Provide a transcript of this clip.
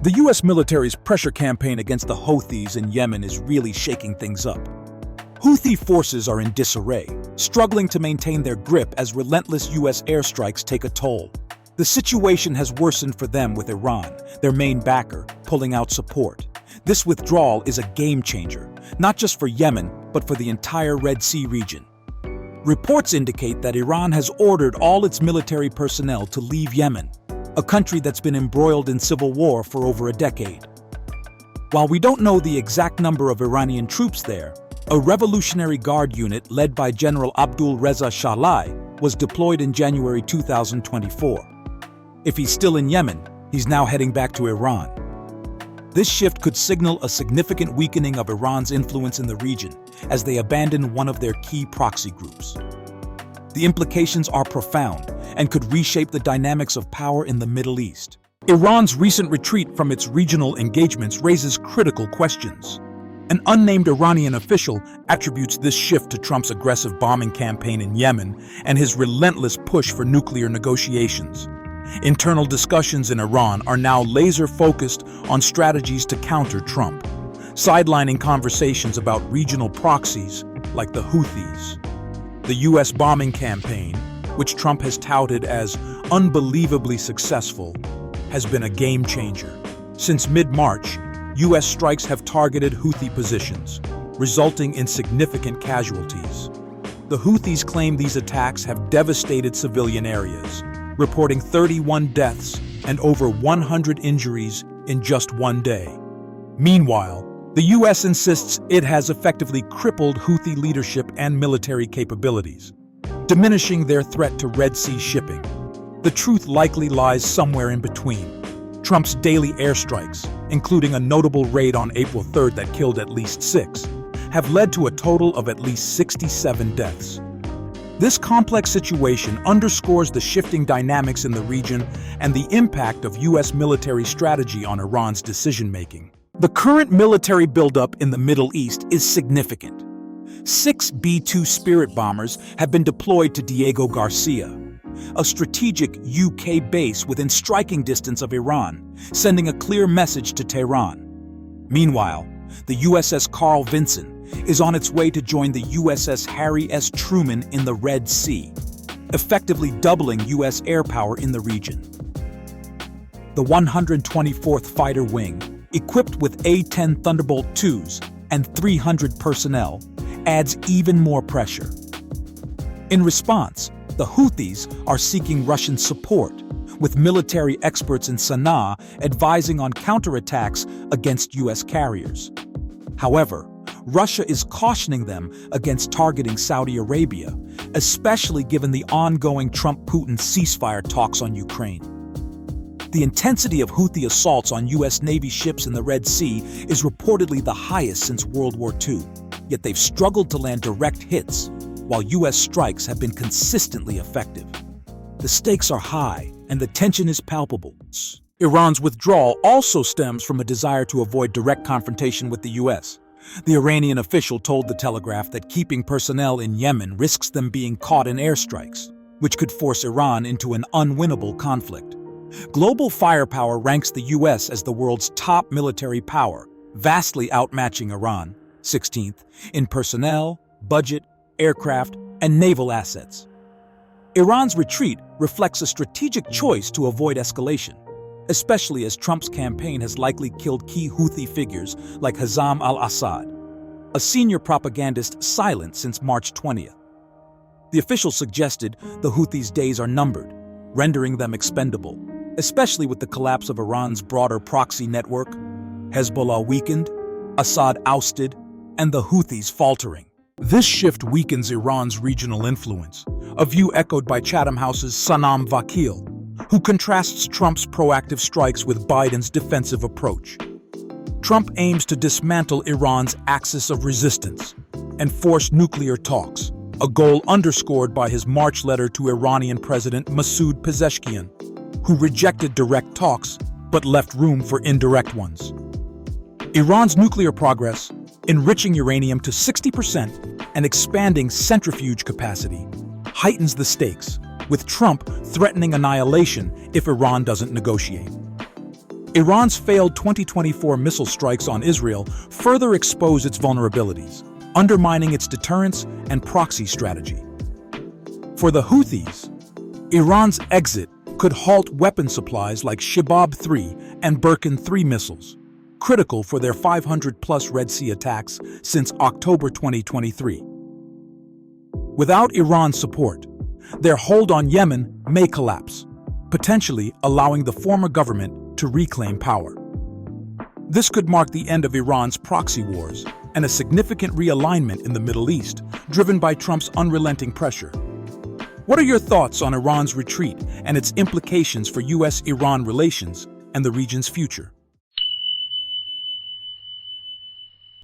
The U.S. military's pressure campaign against the Houthis in Yemen is really shaking things up. Houthi forces are in disarray, struggling to maintain their grip as relentless U.S. airstrikes take a toll. The situation has worsened for them with Iran, their main backer, pulling out support. This withdrawal is a game-changer, not just for Yemen, but for the entire Red Sea region. Reports indicate that Iran has ordered all its military personnel to leave Yemen, a country that's been embroiled in civil war for over a decade. While we don't know the exact number of Iranian troops there, a Revolutionary Guard unit led by General Abdul Reza Shahlai was deployed in January 2024. If he's still in Yemen, he's now heading back to Iran. This shift could signal a significant weakening of Iran's influence in the region as they abandon one of their key proxy groups. The implications are profound and could reshape the dynamics of power in the Middle East. Iran's recent retreat from its regional engagements raises critical questions. An unnamed Iranian official attributes this shift to Trump's aggressive bombing campaign in Yemen and his relentless push for nuclear negotiations. Internal discussions in Iran are now laser-focused on strategies to counter Trump, sidelining conversations about regional proxies like the Houthis. The U.S. bombing campaign, which Trump has touted as unbelievably successful, has been a game-changer. Since mid-March, U.S. strikes have targeted Houthi positions, resulting in significant casualties. The Houthis claim these attacks have devastated civilian areas, reporting 31 deaths and over 100 injuries in just one day. Meanwhile, the U.S. insists it has effectively crippled Houthi leadership and military capabilities, diminishing their threat to Red Sea shipping. The truth likely lies somewhere in between. Trump's daily airstrikes, including a notable raid on April 3rd that killed at least 6, have led to a total of at least 67 deaths. This complex situation underscores the shifting dynamics in the region and the impact of U.S. military strategy on Iran's decision-making. The current military buildup in the Middle East is significant. 6 B-2 Spirit bombers have been deployed to Diego Garcia, a strategic UK base within striking distance of Iran, sending a clear message to Tehran. Meanwhile, the USS Carl Vinson is on its way to join the USS Harry S. Truman in the Red Sea, effectively doubling U.S. air power in the region. The 124th Fighter Wing, equipped with A-10 Thunderbolt IIs and 300 personnel, adds even more pressure. In response, the Houthis are seeking Russian support, with military experts in Sana'a advising on counterattacks against U.S. carriers. However, Russia is cautioning them against targeting Saudi Arabia, especially given the ongoing Trump-Putin ceasefire talks on Ukraine. The intensity of Houthi assaults on U.S. Navy ships in the Red Sea is reportedly the highest since World War II, yet they've struggled to land direct hits, while U.S. strikes have been consistently effective. The stakes are high, and the tension is palpable. Iran's withdrawal also stems from a desire to avoid direct confrontation with the U.S. The Iranian official told The Telegraph that keeping personnel in Yemen risks them being caught in airstrikes, which could force Iran into an unwinnable conflict. Global firepower ranks the U.S. as the world's top military power, vastly outmatching Iran, 16th, in personnel, budget, aircraft, and naval assets. Iran's retreat reflects a strategic choice to avoid escalation, especially as Trump's campaign has likely killed key Houthi figures like Hazam al-Assad, a senior propagandist silent since March 20th. The official suggested the Houthis' days are numbered, rendering them expendable, especially with the collapse of Iran's broader proxy network, Hezbollah weakened, Assad ousted, and the Houthis faltering. This shift weakens Iran's regional influence, a view echoed by Chatham House's Sanam Vakil, who contrasts Trump's proactive strikes with Biden's defensive approach. Trump aims to dismantle Iran's axis of resistance and force nuclear talks, a goal underscored by his March letter to Iranian President Masoud Pezeshkian, who rejected direct talks but left room for indirect ones. Iran's nuclear progress, enriching uranium to 60% and expanding centrifuge capacity, heightens the stakes, with Trump threatening annihilation if Iran doesn't negotiate. Iran's failed 2024 missile strikes on Israel further expose its vulnerabilities, undermining its deterrence and proxy strategy. For the Houthis, Iran's exit could halt weapon supplies like Shihab-3 and Burkan-3 missiles, critical for their 500-plus Red Sea attacks since October 2023. Without Iran's support, their hold on Yemen may collapse, potentially allowing the former government to reclaim power. This could mark the end of Iran's proxy wars and a significant realignment in the Middle East, driven by Trump's unrelenting pressure. What are your thoughts on Iran's retreat and its implications for U.S.-Iran relations and the region's future?